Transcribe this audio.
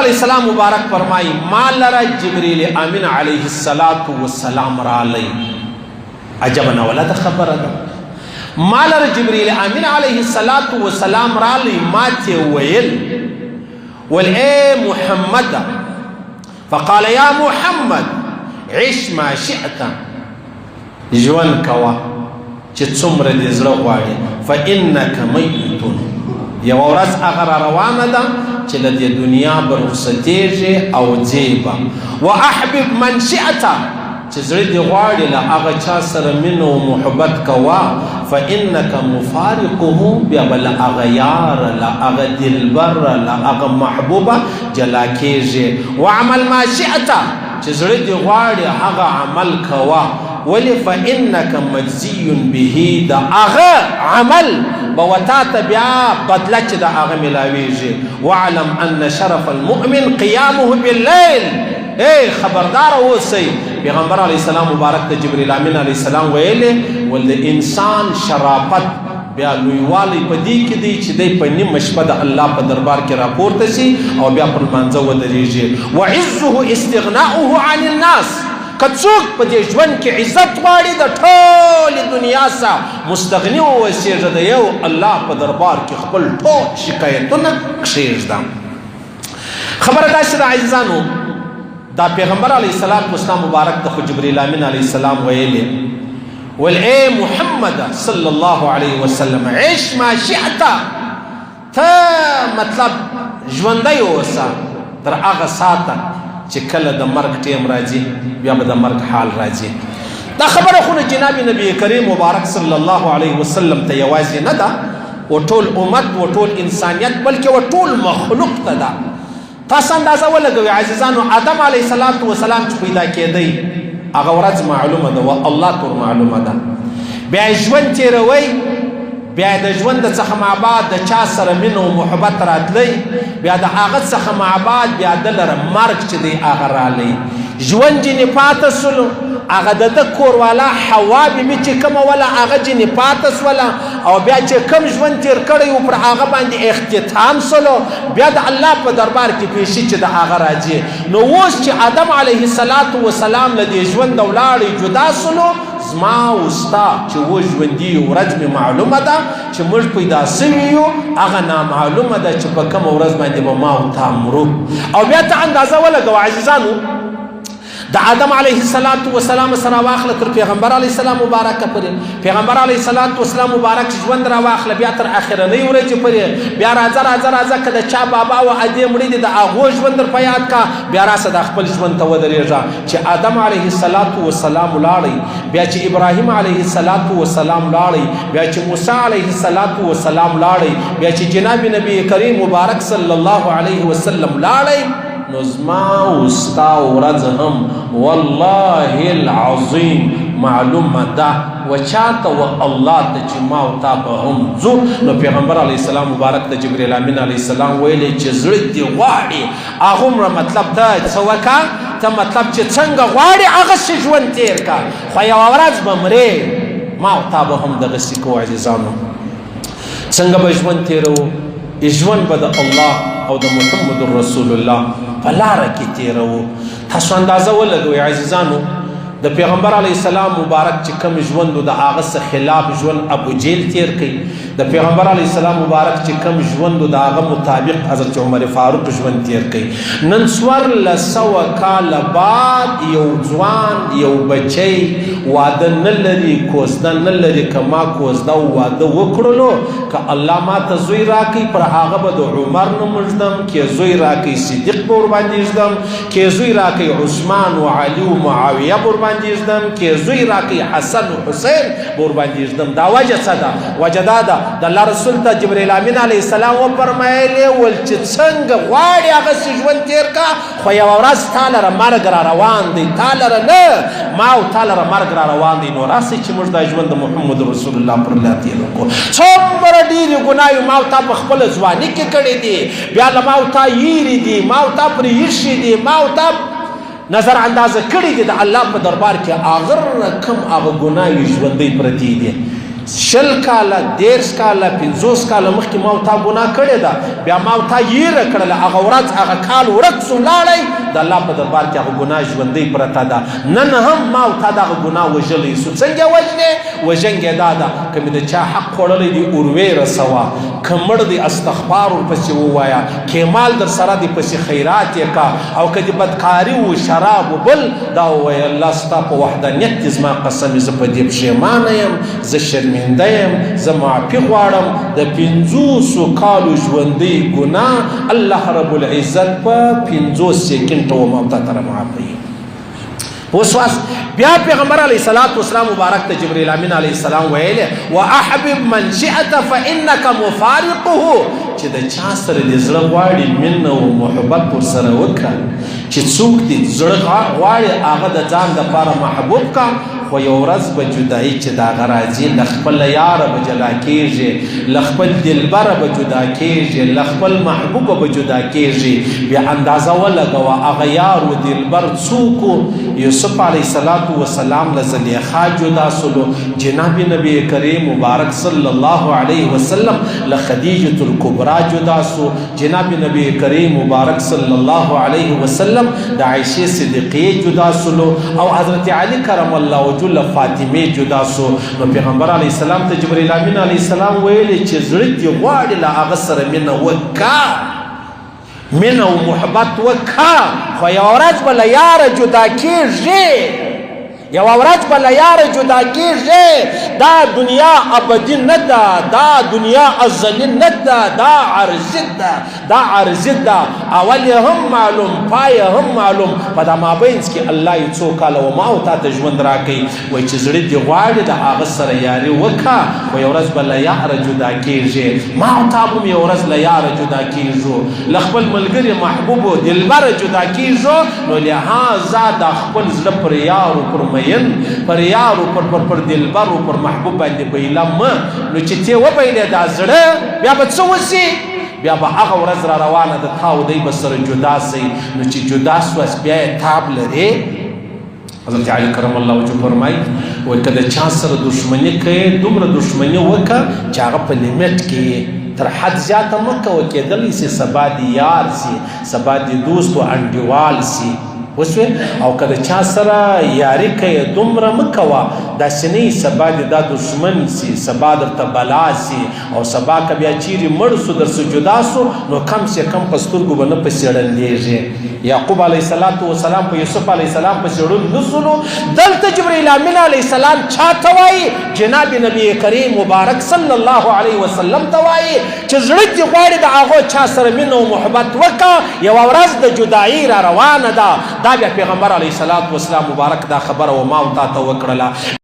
علیہ السلام مبارک فرمائی ما لرا جبریل امین علیہ السلام رالی. عجب نولد خبر دا ما لرا جبریل امین علیہ السلام رالی ما تی ویل ول اے محمد فقال یا محمد عش ما شئت جوان کوا چې څومره دې زړه غواړي فإنک میت یوه ورځ هغه را روانه ده چې له دې دنیا به رخصتېږي او ځې به واحبب من شئت چې زړه دې غواړي له هغه چا سره مینه او محبت کوه فإنک مفارقه بیا به له هغه یار له هغه دلبر له هغه محبوبه جلا کېږي واعمل ما شئت چې زړه دې غواړي هغه عمل کوه ولی فإنک مجزی به دا هغه عمل به وتا ته بیا بدله چې د هغه ملاویږي واعلم ان شرف المؤمن قیامه باللیل. ای خبردار اوسئ پیغمبر علیه السلام مبارک ته جبریل امین علیه السلام ویلې ول د انسان شرافت بیا لویوالی په دې کې دی چې دی په نیمه شپه د الله په دربار کې راپورته شي او بیا پر لمانځه ودرېږي وعزه استغناؤه عن الناس. که څوک په دې ژوند کې عزت غواړي د ټولې دنیا څخه مستغني واوسېږي د یو الله په دربار کې خپل ټول شکایتونه کښېږده. خبره داسې ده عزیزانو دا پیغمبر علیه السلام مبارک ته خو جبریل امین علیه السلام ویلې ول اے محمد صلی الله علیه وسلم عش ما شئت ته مطلب ژوندی اوسه تر هغه ساعته چې کله د مرګ ټیم راځي بیا به د مرګ حال راځي. دا خبره خو جناب نبی کریم مبارک صلی الله علیه وسلم ته یوازې نه ده و ټول امت و ټول انسانیت بلکې و ټول مخلوق ته ده. تاسو اندازه ولګوئ عزیزانو آدم علیه السلام چې پیدا کېدی هغه ورځ معلومه ده و الله تور معلومه ده. بیا ژوند تېروئ بیا د ژوند څخه مع بعد د چا سره مینه او محبت راتلی بیا د هغه څخه مع بعد بیا د لره مرګ چې دی هغه رالی ژوند جنې پاته سولو هغه د ده کوروالا حوا بیبي چې کومه وله هغه جنې پاته سوله او بیا چې کوم ژوند تېر کړی و پر هغه باندې اختتام سولو بیا د الله په دربار کې پیشي چې د هغه راځي. نو اوس چې آدم علیه السلام له دې ژوند ولاړې جدا سولو زما او ستا چې و ژوندي یو ورځ مې معلومه ده چې موږ پیدا سوي یو هغه نامعلومه ده چې په کومه ورځ باندې به ما او تا مرو. او بیا ته اندازه ولګوه عزیزانو د آدم علیه السلام سره واخله تر پیغمبر علیه السلام مبارک پورې پیغمبر علیه السلام مبارک ژوند را واخله بیا تر اخرنۍ ورځې پورې بیا راځه که د چا بابا و ادې مړي دي د هغو ژوند در په یاد کا بیا راسه د خپل ژوند ته ودرېږه چې آدم علیه السلام ولاړی بیا چې ابراهیم علیه السلام ولاړی بیا چې موسی علیه السلام ولاړی بیا چې جناب نبی کریم مبارک صلی الله علیه وسلم ولاړی. نو زما او ستا ورځ هم والله العظیم معلومه ده و چاته و الله ته چې ما او تا به هم ځو. نو پیغمبر علیه السلام مبارک ته جبریل امین علیه السلام ویلې چې زړه دې غواړي هغومره مطلب ته څه وکړه ته مطلب چې څنګه غواړي هغسې ژوند تېر کا خو یوه ورځ به مرې ما او تا به هم دغسې کوو عزیزانو. څنګه به ژوند تېروو ژوند به د الله او د محمد رسول الله په لاره کې تېروو. تاسو اندازه ولګوئ عزیزانو د پیغمبر علیه السلام مبارک چې کوم ژوند و د هغه څه خلاف ژوند ابو جیل تېر کړي د پیغمبر علیه السلام مبارک چې کوم ژوند و د هغه مطابق حضرت عمر فاروق ژوند تېر کړي. نن 1400 کاله بعد یو ځوان یو بچی واده نه لري کوزده نه لري که ما کوزده و واده وکړلو که الله ما ته زوی راکړي پر هغه به د عمر نه مږدم که زوی راکړي صدیق به ورباندې ږدم که زوی راکړي عثمان و علي و معاویه به ورباندې ږدم که زوی راکړي حسن و حسین به ورباندې ږدم. دا وجه څه ده؟ وجه دا ده د الله رسول ته جبریل امین علیه السلام وفرمایلې ول چې څنګه غواړې هغسې ژوند تېر کا خو یوه ورځ تا لره مرګ را روان دی تا لره نه ما او تا لره مرګ را روان دی. نو راسئ چې موږ دا ژوند د محمد رسول الله پر الله تېر وکړو. څومره ډېرې ګناهې ما او تا په خپله ځواني کې کړې دي بیا له ما او تا یېرې دي ما او تا پرې ایښي دي ما او تا نظر اندازه کړي دي د الله په دربار کې هغه رقم هغه ګناهې ژوندۍ پرتې دي. شل کاله 10 کاله 50 کاله مخکې ما تا ګناه کړې ده بیا ما تا یېره کړله هغه ورځ هغه کال ورک سو لاړی د الله په دربار کې هغه ګناه ژوندۍ پرته ده نن هم ما تا دغه ګناه وژلی سو څنګه وژنې وژنګې دا ده که مې د چا حق خوړلی دی اروې رسوه که مړ دی استغفار ورپسې ووایه کیمال در سره دی پسې خیرات یې کا او که د بدکاري و شراب و بل دا ووایه الله ستا په وحدانیت دې زما قسم زه په دې پښیمانه یم زه شرمنده یم زه معافي غواړم د 500 کالو ژوندۍ ګناه الله رب العزت په 50 سیکنډ و ما تا ته معافوي وسواس بیا پیغمبر علیه الصلاۃ والسلام مبارک ته جبرئیل امین علیه السلام ویلې واحبب من شئت فانك مفارقه چې د چا سره د زړه غواړي مینه او محبت ورسره وکړه چې څوک دې زړه غواړي هغه د ځان دپاره محبوب کا خو یو ورځ به جدایي چې د هغه راځي له خپل یاره به جلا کېږي له خپل دلبره به جدا کېږي له خپل محبوبه به جدا کېږي بیا اندازه ولګوه هغه یار و دلبر څوک یوسف علیه السلام له زلیخا جدا سلو جناب نبی کریم مبارک صلی الله علیه وسلم له خدیجة الکبرا جدا سو جناب نبی کریم مبارک صلی الله علیه وسلم د عائشہ صدیقیه جدا سلو او حضرت علی کرم الله وجل فاطمه جدا سو نو پیغمبر علیه السلام ته جبرئیل امین علیه السلام ویلي چې زړه دې غواړي له هغه سره مینه وکړه مینه او محبت وکړه خو یوه ورځ به له یاره جدا کېږي یوه ورځ به له یاره جدا کېږي دا دنیا ابدي نه ده دا دنیا ازلي نه ده دا عارضي ده دا عارضي ده اول یې هم معلوم پای یې هم معلوم په دا مابینځ کې الله یې څو کاله و ما او تا ته ژوند راکوي وایي چې زړه دې غواړي د هغه سره یاري وکړه خو یوه ورځ به له یاره جدا کېږي ما او تا به هم یوه ورځ له یاره جدا کېږو له خپل ملګري محبوبو دلبره جدا کېږو نو لهذا دا خپل زړه پر یارو پر مین پر یارو پر دلبرو پر محبوب باندې بیله مه نو چې تی وبیلې دا زړه بیا به څه وسي بیا به هغه ورځ را روانه ده تا او دی به سره جدا سئ نو چې جدا سوس بیا یې تاب لرې حضرت علی کرم الله وجهه فرمایي وایي که د چا سره دښمني کوې دومره دښمني وکړه چې هغه په لیمټ کې تر حد زیاته مه کوه کېدلی سي سبا دې یار سي سبا دې دوست و انډیوال سي وسوې او که د چا سره یاري کوې دومره مه کوه داسې نه سبا دې دا دښمن سي سبا درته بلا سي او سبا که بیا چیرې مړ سو درڅه جدا سو نو کم سے کم په سترګو به نه پسې ړندېږي یعقوب علیه السلام په یوسف علیه السلام پسې ړوند نه سولو دلته جبرئیل امین علیه السلام چا ته وایي جناب نبی کریم مبارک صلی الله علیه وسلم ته وایي چې زړه دې غواړي د هغو چا سره مینه او محبت وکړه یوه ورځ د جدایي را روانه ده دا بیا پیغمبر علیه السلام مبارک دا خبره و ما او تا ته وکړله